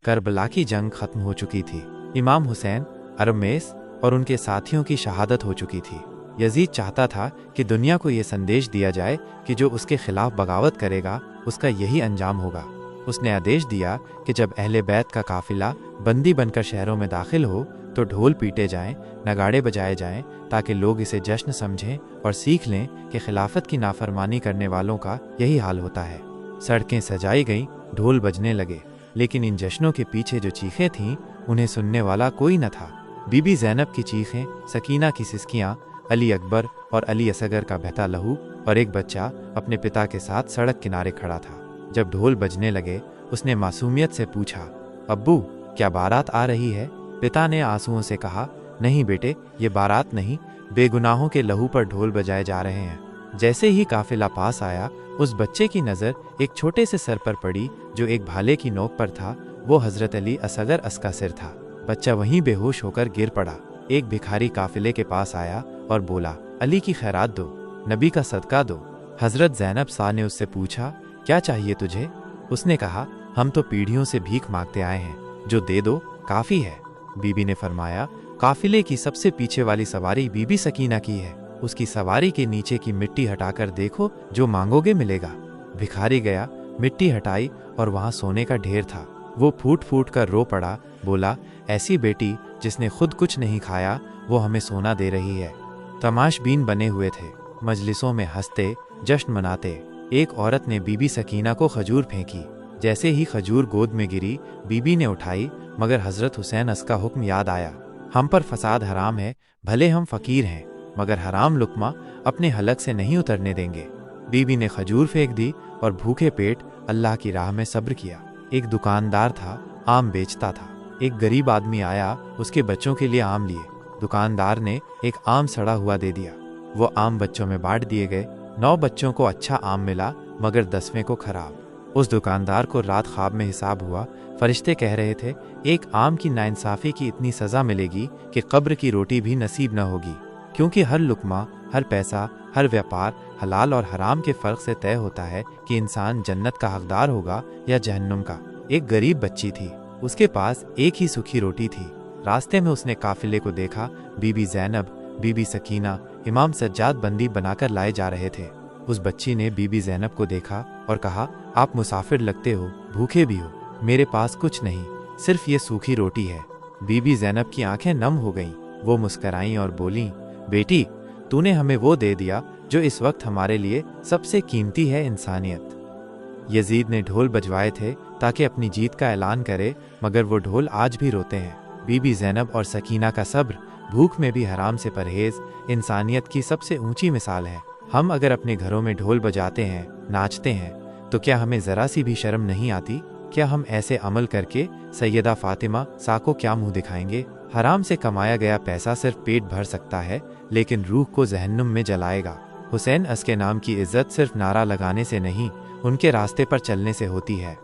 Karbala की जंग खत्म हो चुकी थी। इमाम हुसैन, अरमेस और उनके साथियों की शहादत हो चुकी थी। यजीद चाहता था कि दुनिया को ये संदेश दिया जाए कि जो उसके खिलाफ बगावत करेगा उसका यही अंजाम होगा। उसने आदेश दिया कि जब अहले बैत का काफिला बंदी बनकर शहरों में दाखिल हो तो ढोल पीटे जाएं, नगाड़े बजाए जाएं, ताकि लोग इसे जश्न समझें और सीख लें कि खिलाफत की नाफरमानी करने वालों का यही हाल होता है। सड़कें सजाई गईं, ढोल बजने लगे, लेकिन इन जश्नों के पीछे जो चीखें थीं उन्हें सुनने वाला कोई न था। बीबी ज़ैनब की चीखें, सकीना की सिसकियाँ, अली अकबर और अली असगर का बहता लहू और एक बच्चा अपने पिता के साथ सड़क किनारे खड़ा था। जब ढोल बजने लगे उसने मासूमियत से पूछा, अब्बू क्या बारात आ रही है? पिता ने आंसुओं से कहा, नहीं बेटे, ये बारात नहीं, बेगुनाहों के लहू पर ढोल बजाए जा रहे हैं। जैसे ही काफिला पास आया उस बच्चे की नज़र एक छोटे से सर पर पड़ी जो एक भाले की नोक पर था। वो हजरत अली असगर का सिर था। बच्चा वहीं बेहोश होकर गिर पड़ा। एक भिखारी काफिले के पास आया और बोला, अली की खैरात दो, नबी का सदका दो। हजरत ज़ैनब सा ने उससे पूछा, क्या चाहिए तुझे? उसने कहा, हम तो पीढ़ियों से भीख मांगते आए हैं, जो दे दो काफ़ी है। बीबी ने फरमाया, काफिले की सबसे पीछे वाली सवारी बीबी सकीना की है, उसकी सवारी के नीचे की मिट्टी हटाकर देखो, जो मांगोगे मिलेगा। भिखारी गया, मिट्टी हटाई और वहाँ सोने का ढेर था। वो फूट फूट कर रो पड़ा, बोला, ऐसी बेटी जिसने खुद कुछ नहीं खाया वो हमें सोना दे रही है। तमाशबीन बने हुए थे, मजलिसों में हंसते, जश्न मनाते। एक औरत ने बीबी सकीना को खजूर फेंकी। जैसे ही खजूर गोद में गिरी बीबी ने उठाई, मगर हजरत हुसैन का हुक्म याद आया, हम पर फसाद हराम है, भले हम फकीर हैं मगर हराम लुक्मा अपने हलक से नहीं उतरने देंगे। बीबी ने खजूर फेंक दी और भूखे पेट अल्लाह की राह में सब्र किया। एक दुकानदार था, आम बेचता था। एक गरीब आदमी आया, उसके बच्चों के लिए आम लिए। दुकानदार ने एक आम सड़ा हुआ दे दिया। वो आम बच्चों में बांट दिए गए। 9 बच्चों को अच्छा आम मिला मगर 10वें को खराब। उस दुकानदार को रात ख्वाब में हिसाब हुआ। फरिश्ते कह रहे थे, एक आम की नाइंसाफ़ी की इतनी सज़ा मिलेगी कि कब्र की रोटी भी नसीब न होगी, क्योंकि हर लुक्मा, हर पैसा, हर व्यापार हलाल और हराम के फ़र्क से तय होता है कि इंसान जन्नत का हकदार होगा या जहन्नुम का। एक गरीब बच्ची थी, उसके पास एक ही सूखी रोटी थी। रास्ते में उसने काफिले को देखा। बीबी ज़ैनब, बीबी सकीना, इमाम सज्जाद बंदी बनाकर लाए जा रहे थे। उस बच्ची ने बीबी ज़ैनब को देखा और कहा, आप मुसाफिर लगते हो, भूखे भी हो। मेरे पास कुछ नहीं, सिर्फ ये सूखी रोटी है। बीबी ज़ैनब की आंखें नम हो गईं। वो मुस्कराईं और बोलीं, बेटी, तूने हमें वो दे दिया जो इस वक्त हमारे लिए सबसे कीमती है, इंसानियत। यजीद ने ढोल बजवाए थे ताकि अपनी जीत का ऐलान करे, मगर वो ढोल आज भी रोते हैं। बीबी ज़ैनब और सकीना का सब्र, भूख में भी हराम से परहेज, इंसानियत की सबसे ऊंची मिसाल है। हम अगर अपने घरों में ढोल बजाते हैं, नाचते हैं, तो क्या हमें ज़रा सी भी शर्म नहीं आती? क्या हम ऐसे अमल करके सैयदा फ़ातिमा सा को क्या मुंह दिखाएंगे? हराम से कमाया गया पैसा सिर्फ पेट भर सकता है, लेकिन रूह को जहन्नुम में जलाएगा। हुसैन के नाम की इज्जत सिर्फ नारा लगाने से नहीं, उनके रास्ते पर चलने से होती है।